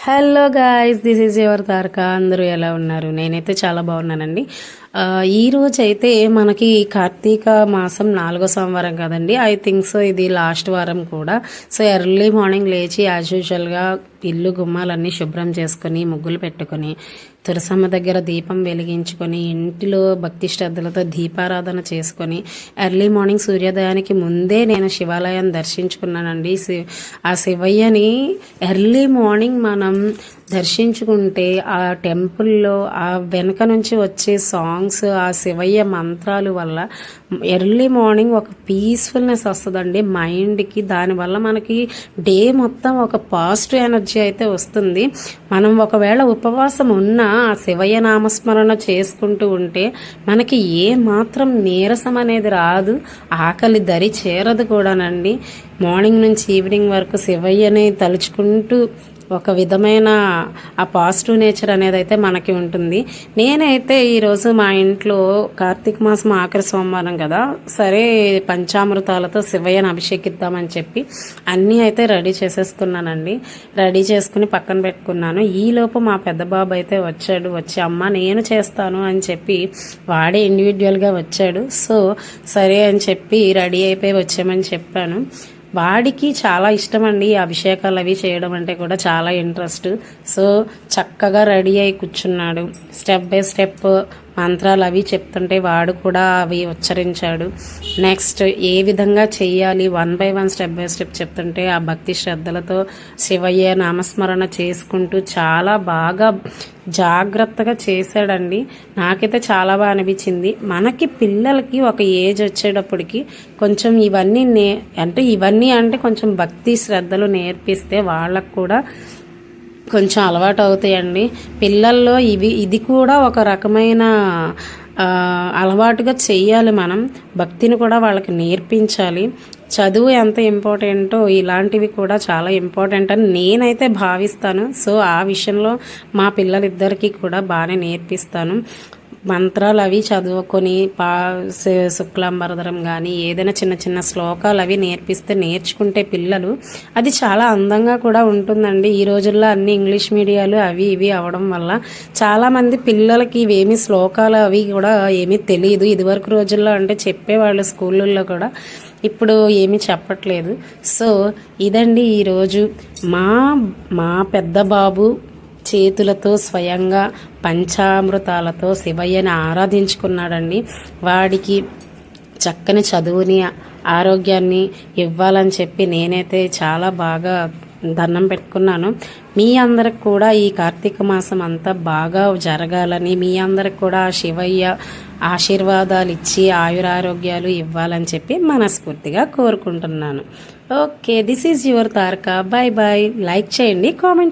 Hello guys, this is your Taraka. అందరూ ఎలా ఉన్నారు? నేనైతే చాలా బాగున్నానండి. ఈ రోజు అయితే మనకి కార్తీక మాసం 4వ సోమవారం కదండి. ఐ థింక్ సో ఇది లాస్ట్ వారం కూడా. సో ఎర్లీ మార్నింగ్ లేచి యాజ్ యూజువల్గా ఇల్లు గుమ్మాలన్నీ శుభ్రం చేసుకుని ముగ్గులు పెట్టుకుని తులసమ్మ దగ్గర దీపం వెలిగించుకొని ఇంటిలో భక్తి శ్రద్ధలతో దీపారాధన చేసుకొని ఎర్లీ మార్నింగ్ సూర్యోదయానికి ముందే నేను శివాలయాన్ని దర్శించుకున్నానండి. ఆ శివయ్యని ఎర్లీ మార్నింగ్ మనం దర్శించుకుంటే ఆ టెంపుల్లో ఆ వెనక నుంచి వచ్చే సాంగ్స్, ఆ శివయ్య మంత్రాలు వల్ల ఎర్లీ మార్నింగ్ ఒక పీస్ఫుల్నెస్ వస్తుందండి మైండ్కి. దానివల్ల మనకి డే మొత్తం ఒక పాజిటివ్ ఎనర్జీ అయితే వస్తుంది. మనం ఒకవేళ ఉపవాసం ఉన్నా ఆ శివయ్య నామస్మరణ చేసుకుంటూ ఉంటే మనకి ఏ మాత్రం నీరసం అనేది రాదు, ఆకలి దరి చేరదు కూడానండి. మార్నింగ్ నుంచి ఈవినింగ్ వరకు శివయ్యని తలుచుకుంటూ ఒక విధమైన ఆ పాజిటివ్ నేచర్ అనేది అయితే మనకి ఉంటుంది. నేనైతే ఈరోజు మా ఇంట్లో కార్తీక మాసం ఆఖరి సోమవారం కదా, సరే పంచామృతాలతో శివయ్యను అభిషేకిద్దామని చెప్పి అన్నీ అయితే రెడీ చేసేసుకున్నానండి. రెడీ చేసుకుని పక్కన పెట్టుకున్నాను. ఈలోపు మా పెద్ద బాబు అయితే వచ్చి అమ్మ నేను చేస్తాను అని చెప్పి వాడే ఇండివిజువల్గా వచ్చాడు. సో సరే అని చెప్పి రెడీ అయిపోయి వచ్చామని చెప్పాను. వాడికి చాలా ఇష్టం అండి అభిషేకాలు అవి చేయడం అంటే కూడా చాలా ఇంట్రెస్ట్. సో చక్కగా రెడీ అయి కూర్చున్నాడు. స్టెప్ బై స్టెప్ మంత్రాలు అవి చెప్తుంటే వాడు కూడా అవి ఉచ్చరించాడు. నెక్స్ట్ ఏ విధంగా చేయాలి 1 by 1 స్టెప్ బై స్టెప్ చెప్తుంటే ఆ భక్తి శ్రద్ధలతో శివయ్య నామస్మరణ చేసుకుంటూ చాలా బాగా జాగ్రత్తగా చేశాడండి. నాకైతే చాలా బాగా అనిపించింది. మనకి పిల్లలకి ఒక ఏజ్ వచ్చేటప్పటికి కొంచెం ఇవన్నీ అంటే కొంచెం భక్తి శ్రద్ధలు నేర్పిస్తే వాళ్ళకు కూడా కొంచెం అలవాటు అవుతాయండి. పిల్లల్లో ఇది కూడా ఒక రకమైన అలవాటుగా చెయ్యాలి. మనం భక్తిని కూడా వాళ్ళకి నేర్పించాలి. చదువు ఎంత ఇంపార్టెంటో ఇలాంటివి కూడా చాలా ఇంపార్టెంట్ అని నేనైతే భావిస్తాను. సో ఆ విషయంలో మా పిల్లలిద్దరికీ కూడా బాగానే నేర్పిస్తాను. మంత్రాలు అవి చదువుకొని శుక్లాంబరధరం కానీ ఏదైనా చిన్న చిన్న శ్లోకాలు అవి నేర్చుకుంటే పిల్లలు అది చాలా అందంగా కూడా ఉంటుందండి. ఈ రోజుల్లో అన్ని ఇంగ్లీష్ మీడియాలు అవి ఇవి అవడం వల్ల చాలామంది పిల్లలకి ఇవేమి శ్లోకాలు అవి కూడా ఏమీ తెలియదు. ఇదివరకు రోజుల్లో అంటే చెప్పేవాళ్ళు స్కూళ్ళల్లో కూడా, ఇప్పుడు ఏమీ చెప్పట్లేదు. సో ఇదండి ఈరోజు మా పెద్ద బాబు చేతులతో స్వయంగా పంచామృతాలతో శివయ్యని ఆరాధించుకున్నాడండి. వాడికి చక్కని చదువుని ఆరోగ్యాన్ని ఇవ్వాలని చెప్పి నేనైతే చాలా బాగా దండం పెట్టుకున్నాను. మీ అందరికి కూడా ఈ కార్తీక మాసం అంతా బాగా జరగాలని, మీ అందరికి కూడా శివయ్య ఆశీర్వాదాలు ఇచ్చి ఆయురారోగ్యాలు ఇవ్వాలని చెప్పి మనస్ఫూర్తిగా కోరుకుంటున్నాను. Okay, this is your Taraka. Bye bye. Like చేయండి, కామెంట్